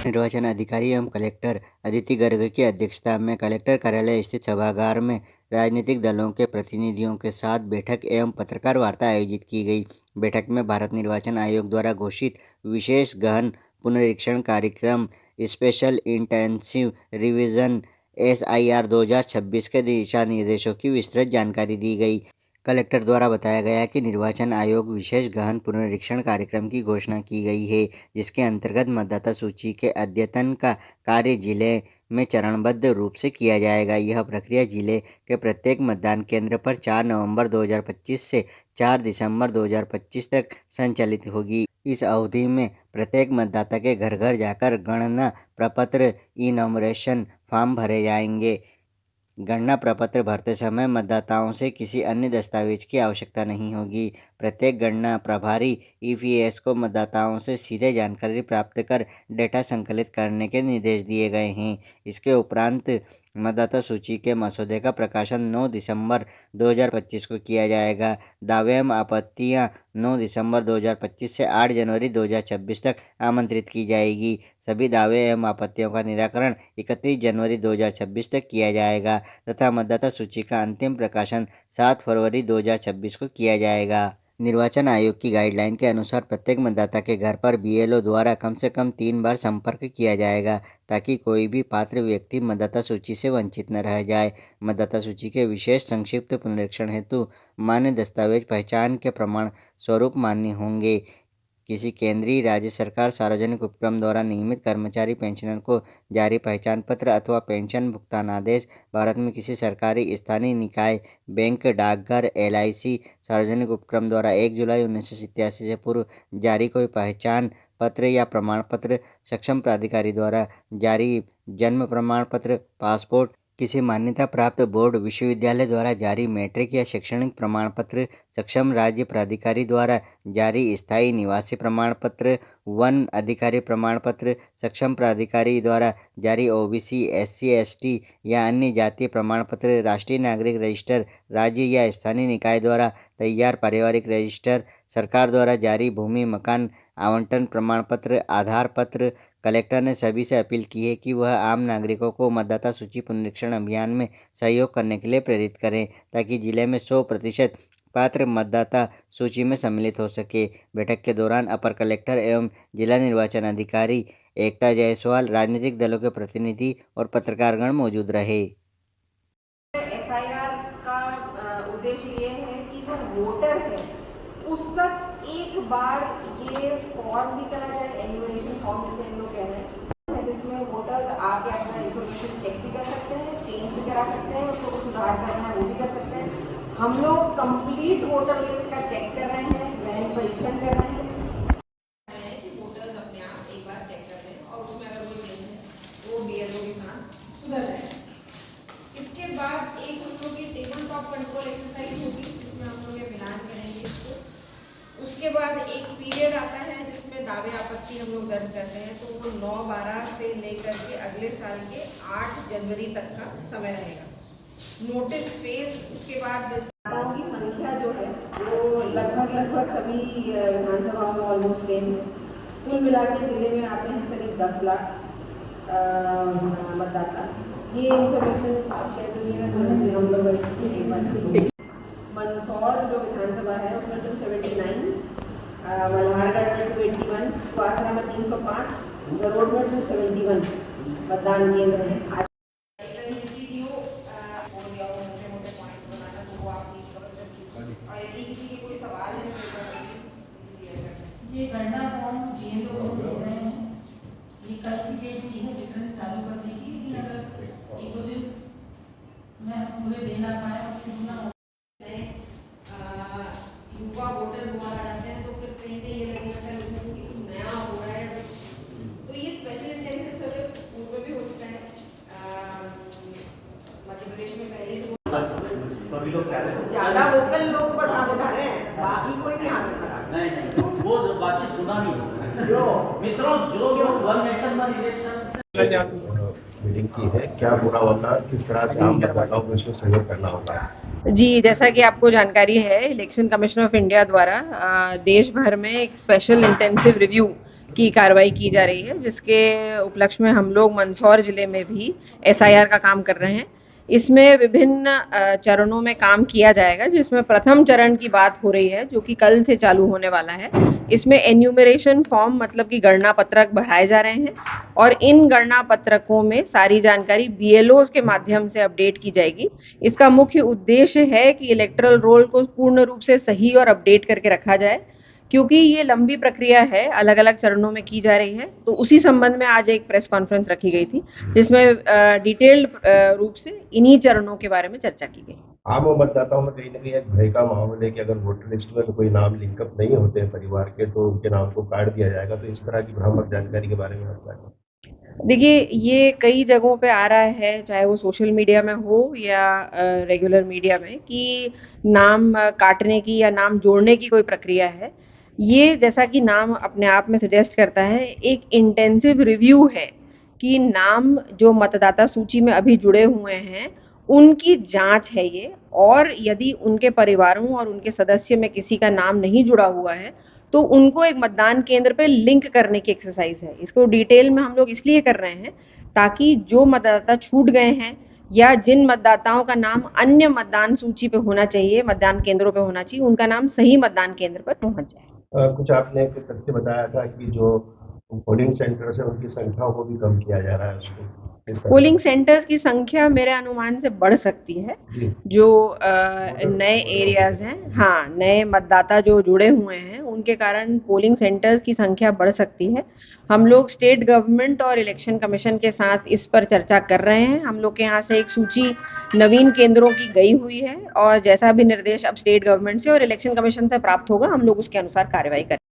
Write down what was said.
निर्वाचन अधिकारी एवं कलेक्टर अदिति गर्ग की अध्यक्षता में कलेक्टर कार्यालय स्थित सभागार में राजनीतिक दलों के प्रतिनिधियों के साथ बैठक एवं पत्रकार वार्ता आयोजित की गई। बैठक में भारत निर्वाचन आयोग द्वारा घोषित विशेष गहन पुनरीक्षण कार्यक्रम स्पेशल इंटेंसिव रिवीजन SIR 2026 के दिशा निर्देशों की विस्तृत जानकारी दी गई। कलेक्टर द्वारा बताया गया कि निर्वाचन आयोग विशेष गहन पुनरीक्षण कार्यक्रम की घोषणा की गई है, जिसके अंतर्गत मतदाता सूची के अद्यतन का कार्य जिले में चरणबद्ध रूप से किया जाएगा। यह प्रक्रिया जिले के प्रत्येक मतदान केंद्र पर 4 नवंबर 2025 से 4 दिसंबर 2025 तक संचालित होगी। इस अवधि में प्रत्येक मतदाता के घर घर जाकर गणना प्रपत्र इनॉमरेशन फॉर्म भरे जाएंगे। गणना प्रपत्र भरते समय मतदाताओं से किसी अन्य दस्तावेज की आवश्यकता नहीं होगी। प्रत्येक गणना प्रभारी EPS को मतदाताओं से सीधे जानकारी प्राप्त कर डेटा संकलित करने के निर्देश दिए गए हैं। इसके उपरांत मतदाता सूची के मसौदे का प्रकाशन 9 दिसंबर 2025 को किया जाएगा। दावे एवं आपत्तियां 9 दिसंबर 2025 से 8 जनवरी 2026 तक आमंत्रित की जाएगी। सभी दावे एवं आपत्तियों का निराकरण 31 जनवरी 2026 तक किया जाएगा तथा मतदाता सूची का अंतिम प्रकाशन 7 फरवरी 2026 को किया जाएगा। निर्वाचन आयोग की गाइडलाइन के अनुसार प्रत्येक मतदाता के घर पर BLO द्वारा कम से कम 3 बार संपर्क किया जाएगा ताकि कोई भी पात्र व्यक्ति मतदाता सूची से वंचित न रह जाए। मतदाता सूची के विशेष संक्षिप्त पुनरीक्षण हेतु मान्य दस्तावेज पहचान के प्रमाण स्वरूप मान्य होंगे। किसी केंद्रीय राज्य सरकार सार्वजनिक उपक्रम द्वारा नियमित कर्मचारी पेंशनर को जारी पहचान पत्र अथवा पेंशन भुगतान आदेश, भारत में किसी सरकारी स्थानीय निकाय, बैंक, डाकघर, LIC सार्वजनिक उपक्रम द्वारा 1 जुलाई 1987 से पूर्व जारी कोई पहचान पत्र या प्रमाण पत्र, सक्षम प्राधिकारी द्वारा जारी जन्म प्रमाण पत्र, पासपोर्ट, किसी मान्यता प्राप्त बोर्ड विश्वविद्यालय द्वारा जारी मैट्रिक या शैक्षणिक प्रमाण पत्र, सक्षम राज्य प्राधिकारी द्वारा जारी स्थायी निवासी प्रमाण पत्र, वन अधिकारी प्रमाण पत्र, सक्षम प्राधिकारी द्वारा जारी OBC, SC, ST या अन्य जातीय प्रमाण पत्र, राष्ट्रीय नागरिक रजिस्टर, राज्य या स्थानीय निकाय द्वारा तैयार पारिवारिक रजिस्टर, सरकार द्वारा जारी भूमि मकान आवंटन प्रमाण पत्र, आधार पत्र। कलेक्टर ने सभी से अपील की है कि वह आम नागरिकों को मतदाता सूची पुनरीक्षण अभियान में सहयोग करने के लिए प्रेरित करें ताकि जिले में 100% पात्र मतदाता सूची में सम्मिलित हो सके। बैठक के दौरान अपर कलेक्टर एवं जिला निर्वाचन अधिकारी एकता जायसवाल, राजनीतिक दलों के प्रतिनिधि और पत्रकारगण मौजूद रहे। SIR का उद्देश्य ये है कि जो वोटर है उस तक एक बार ये फॉर्म भी चला जाए, एन्यूमरेशन फॉर्म जिसे हम लोग कह रहे हैं, जिसमें वोटर आके अपना इन्फॉर्मेशन चेक भी कर सकते हैं, चेंज भी करा सकते हैं, उसको सुधार करना है वो भी कर सकते हैं। हम लोग कंप्लीट वोटर लिस्ट का चेक कर रहे हैं, गहन परीक्षण कर रहे हैं कि वोटर्स अपने आप एक बार चेक कर रहे हैं और उसमें अगर कोई चेंज है वो BLO के साथ सुधर जाए। इसके बाद एक हम लोग की टेबल टॉप कंट्रोल एक्सरसाइज होगी जिसमें हम लोग ये मिलान करेंगे इसको। उसके बाद एक पीरियड आता है जिसमें दावे आपत्ति हम लोग दर्ज करते हैं, तो वो 9/12 से लेकर के अगले साल के 8 जनवरी तक का समय रहेगा। नोटिस फेज उसके बाद मतदाताओं की संख्या जो है वो लगभग सभी विधानसभाओं में ऑलमोस्ट सेम है। कुल मिला के जिले में आते हैं करीब 10 लाख मतदाता। ये इंफॉर्मेशन आप शेयर करिएगा हम लोग। मंदसौर जो विधानसभा है उसमें 279, मल्हारगढ़ में 281, सुहासरा में 305, गरोड़ में 271 मतदान केंद्र हैं। और यदि किसी के कोई सवाल है ये गणना फॉर्म BLO दे रहे हैं, ये कल की डेट की है, वितरण चालू करने की, लेकिन अगर 1-2 दिन में पूरे दे ना पाए और फिर ना युवा वोटर हुआ जाते हैं तो फिर कहीं कहीं ये लगता है लोगों को कि कुछ नया हो रहा है। तो ये स्पेशल इंटेंसिव सर्वे पूर्व भी हो चुका है मध्य प्रदेश में पहले से। सभी लोग ज्यादा वोकल लोग बस हाथ उठा रहे हैं, बाकी कोई नहीं हाथ उठा रहा। नहीं वो बाकी सुना नहीं जो मित्रों जो one nation one election meeting की है, क्या बुरा होगा, किस तरह से आम मतदाताओं को इसमें सहयोग करना होगा। जी, जैसा कि आपको जानकारी है, इलेक्शन कमीशन ऑफ इंडिया द्वारा देश भर में एक स्पेशल इंटेंसिव रिव्यू की कार्रवाई की जा रही है, जिसके उपलक्ष्य में हम लोग मंदसौर जिले में भी एसआईआर का काम कर रहे हैं। इसमें विभिन्न चरणों में काम किया जाएगा, जिसमें प्रथम चरण की बात हो रही है जो कि कल से चालू होने वाला है। इसमें एन्यूमरेशन फॉर्म मतलब कि गणना पत्रक भराए जा रहे हैं और इन गणना पत्रकों में सारी जानकारी बीएलओ के माध्यम से अपडेट की जाएगी। इसका मुख्य उद्देश्य है कि इलेक्टोरल रोल को पूर्ण रूप से सही और अपडेट करके रखा जाए, क्योंकि ये लंबी प्रक्रिया है, अलग अलग चरणों में की जा रही है। तो उसी संबंध में आज एक प्रेस कॉन्फ्रेंस रखी गई थी, जिसमें डिटेल्ड रूप से इन्हीं चरणों के बारे में चर्चा की गई। आम मतदाताओं में कहीं ना कहीं एक भय का माहौल है कि अगर वोटर लिस्ट में कोई नाम लिंकअप नहीं होते हैं परिवार के तो उनके नाम को काट दिया जाएगा, तो इस तरह की भ्रामक जानकारी के बारे में आप क्या कहें? देखिए, ये कई जगहों पे आ रहा है, चाहे वो सोशल मीडिया में हो या रेगुलर मीडिया में, कि नाम काटने की या नाम जोड़ने की कोई प्रक्रिया है। ये जैसा कि नाम अपने आप में सजेस्ट करता है, एक इंटेंसिव रिव्यू है कि नाम जो मतदाता सूची में अभी जुड़े हुए हैं उनकी जांच है ये, और यदि उनके परिवारों और उनके सदस्य में किसी का नाम नहीं जुड़ा हुआ है तो उनको एक मतदान केंद्र पे लिंक करने की एक्सरसाइज है। इसको डिटेल में हम लोग इसलिए कर रहे हैं ताकि जो मतदाता छूट गए हैं या जिन मतदाताओं का नाम अन्य मतदान सूची पे होना चाहिए, मतदान केंद्रों पे होना चाहिए, उनका नाम सही मतदान केंद्र पर पहुंच जाए। कुछ आपने एक तथ्य बताया था कि जो पोलिंग सेंटर्स है उनकी संख्या को भी कम किया जा रहा है उसको किस तरह? पोलिंग सेंटर्स की संख्या मेरे अनुमान से बढ़ सकती है। जी। जो नए एरियाज हैं, हाँ, नए मतदाता जो जुड़े हुए हैं उनके कारण पोलिंग सेंटर्स की संख्या बढ़ सकती है। हम लोग स्टेट गवर्नमेंट और इलेक्शन कमीशन के साथ इस पर चर्चा कर रहे हैं। हम लोग के यहाँ से एक सूची नवीन केंद्रों की गई हुई है और जैसा भी निर्देश अब स्टेट गवर्नमेंट से और इलेक्शन कमीशन से प्राप्त होगा, हम लोग उसके अनुसार कार्रवाई करेंगे।